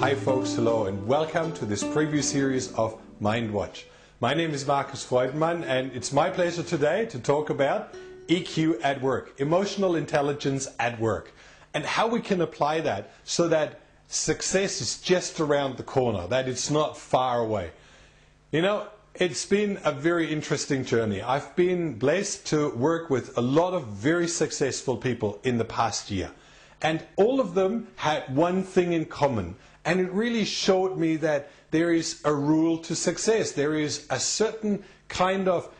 Hi folks, hello and welcome to this preview series of MindWatch. My name is Markus Freudenmann and it's my pleasure today to talk about EQ at work, emotional intelligence at work, and how we can apply that so that success is just around the corner, that it's not far away. You know, it's been a very interesting journey. I've been blessed to work with a lot of very successful people in the past year. And all of them had one thing in common. And it really showed me that there is a rule to success. There is a certain kind of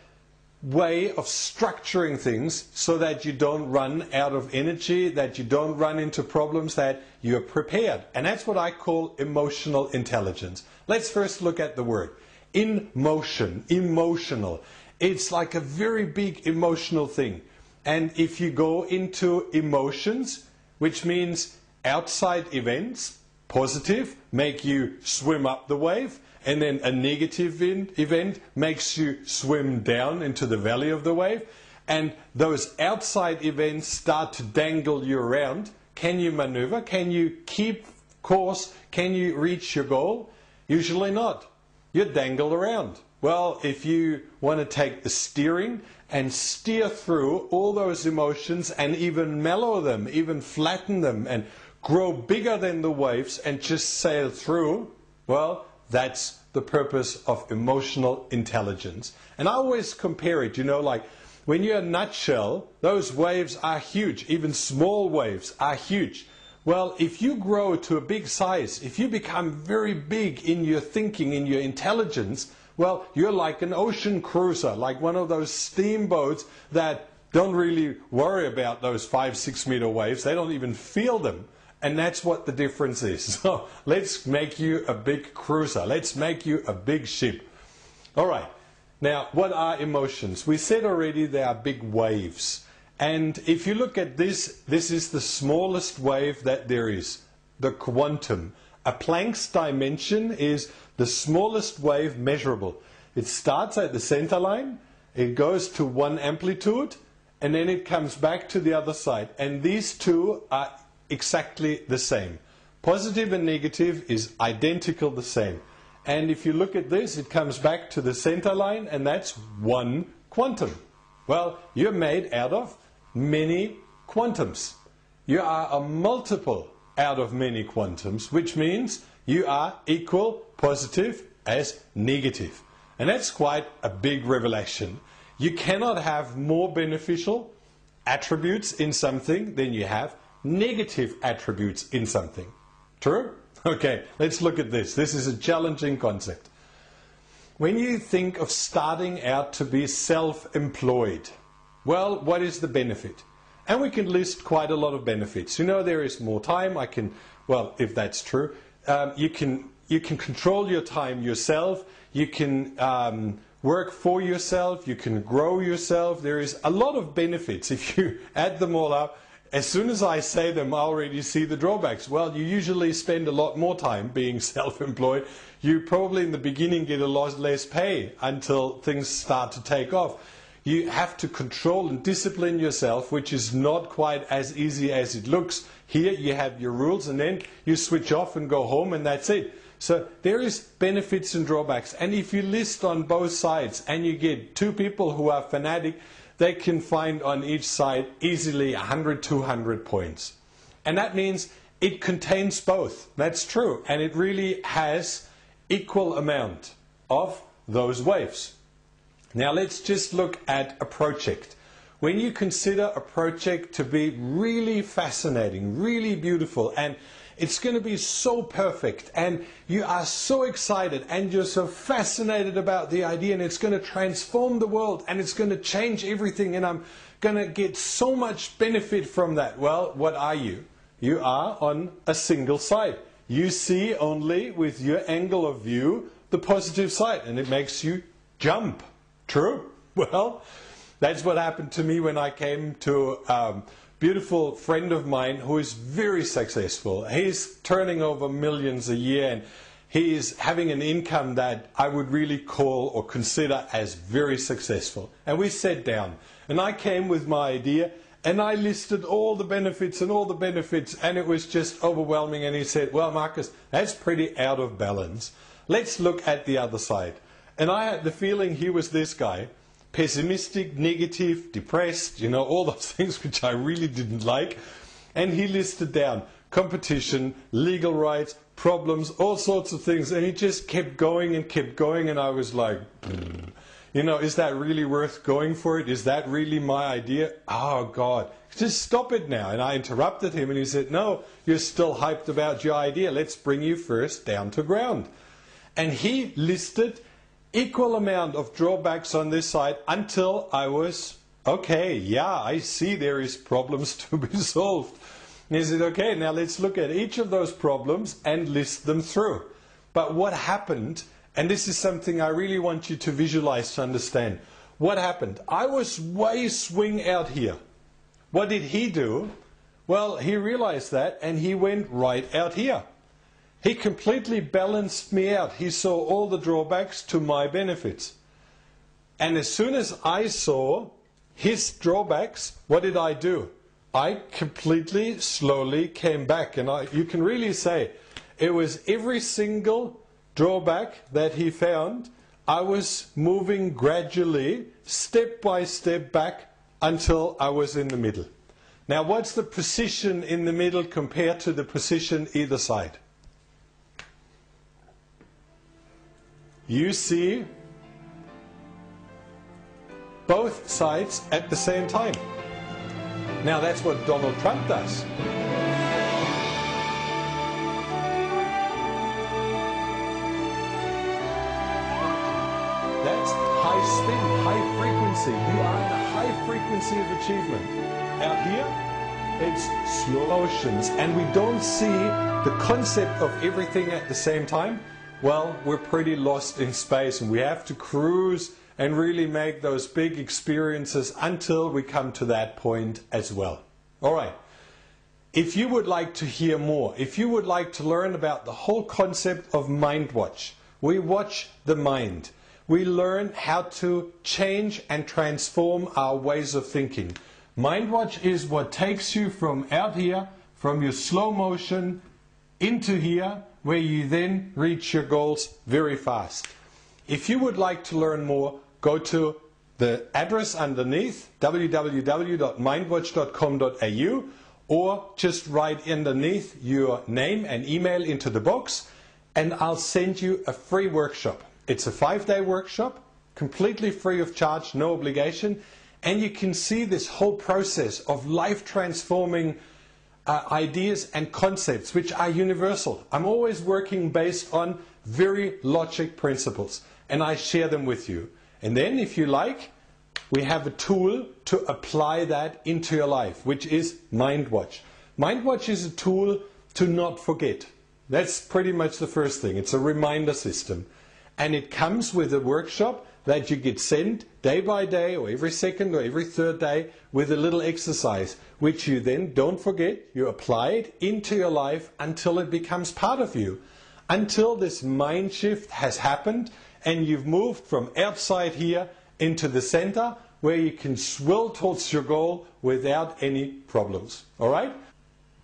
way of structuring things so that you don't run out of energy, that you don't run into problems, that you're prepared. And that's what I call emotional intelligence. Let's first look at the word. In motion, emotional. It's like a very big emotional thing. And if you go into emotions, which means outside events, positive, make you swim up the wave, and then a negative event makes you swim down into the valley of the wave, and those outside events start to dangle you around. Can you maneuver? Can you keep course? Can you reach your goal? Usually not. You're dangled around. Well, if you want to take the steering and steer through all those emotions and even mellow them, even flatten them and grow bigger than the waves and just sail through, well, that's the purpose of emotional intelligence. And I always compare it, you know, like when you're a nutshell, those waves are huge. Even small waves are huge. Well, if you grow to a big size, if you become very big in your thinking, in your intelligence, well, you're like an ocean cruiser, like one of those steamboats that don't really worry about those 5-6 meter waves. They don't even feel them. And that's what the difference is. So let's make you a big cruiser. Let's make you a big ship. All right. Now, what are emotions? We said already they are big waves. And if you look at this, this is the smallest wave that there is, the quantum. A Planck's dimension is the smallest wave measurable. It starts at the center line, it goes to one amplitude, and then it comes back to the other side. And these two are exactly the same. Positive and negative is identical the same. And if you look at this, it comes back to the center line, and that's one quantum. Well, you're made out of many quantums. You are a multiple out of many quantums, which means you are equal positive as negative. And that's quite a big revelation. You cannot have more beneficial attributes in something than you have negative attributes in something. True? Okay, let's look at this. This is a challenging concept. When you think of starting out to be self-employed, well, what is the benefit? And we can list quite a lot of benefits. You know, there is more time. Well, if that's true, you can control your time yourself. You can work for yourself. You can grow yourself. There is a lot of benefits. If you add them all up, as soon as I say them, I already see the drawbacks. Well, you usually spend a lot more time being self-employed. You probably in the beginning get a lot less pay until things start to take off. You have to control and discipline yourself, which is not quite as easy as it looks. Here you have your rules and then you switch off and go home and that's it. So there is benefits and drawbacks. And if you list on both sides and you get two people who are fanatic, they can find on each side easily 100, 200 points. And that means it contains both. That's true. And it really has equal amount of those waves. Now let's just look at a project. When you consider a project to be really fascinating, really beautiful, and it's going to be so perfect, and you are so excited, and you're so fascinated about the idea, and it's going to transform the world, and it's going to change everything, and I'm going to get so much benefit from that. Well, what are you? You are on a single side. You see only with your angle of view the positive side, and it makes you jump. True? Well, that's what happened to me when I came to a beautiful friend of mine who is very successful. He's turning over millions a year and he is having an income that I would really call or consider as very successful. And we sat down and I came with my idea And I listed all the benefits and all the benefits, and it was just overwhelming. And he said, well, Marcus, that's pretty out of balance. Let's look at the other side. And I had the feeling he was this guy, pessimistic, negative, depressed, all those things which I really didn't like. And he listed down competition, legal rights, problems, all sorts of things. And he just kept going, and I was like, is that really worth going for it? Is that really my idea? Oh, God, just stop it now. And I interrupted him, and he said, no, you're still hyped about your idea. Let's bring you first down to ground. And he listed equal amount of drawbacks on this side until I was, okay, yeah, I see there is problems to be solved. And he said, okay, now let's look at each of those problems and list them through. But what happened, and this is something I really want you to visualize to understand. What happened? I was way swing out here. What did he do? Well, he realized that, and he went right out here. He completely balanced me out. He saw all the drawbacks to my benefits. And as soon as I saw his drawbacks, what did I do? I completely, slowly came back. And you can really say it was every single drawback that he found, I was moving gradually, step by step back until I was in the middle. Now, what's the position in the middle compared to the position either side? You see both sides at the same time. Now that's what Donald Trump does. That's high spin, high frequency. You are in a high frequency of achievement. Out here, it's slow motions, and we don't see the concept of everything at the same time. Well, we're pretty lost in space, and we have to cruise and really make those big experiences until we come to that point as well. All right. If you would like to hear more, if you would like to learn about the whole concept of MindWatch, we watch the mind. We learn how to change and transform our ways of thinking. MindWatch is what takes you from out here, from your slow motion, into here, where you then reach your goals very fast. If you would like to learn more, go to the address underneath, www.mindwatch.com.au, or just write underneath your name and email into the box, and I'll send you a free workshop. It's a 5-day workshop, completely free of charge, no obligation, and you can see this whole process of life-transforming ideas and concepts which are universal. I'm always working based on very logic principles, and I share them with you. And then, if you like, we have a tool to apply that into your life, which is MindWatch. MindWatch is a tool to not forget. That's pretty much the first thing. It's a reminder system. And it comes with a workshop that you get sent day by day, or every second or every third day, with a little exercise, which you then don't forget. You apply it into your life until it becomes part of you. Until this mind shift has happened and you've moved from outside here into the center, where you can swill towards your goal without any problems. All right?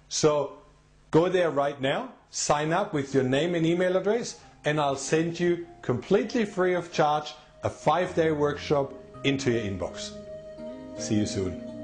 So go there right now, sign up with your name and email address, and I'll send you completely free of charge a 5-day workshop into your inbox. See you soon.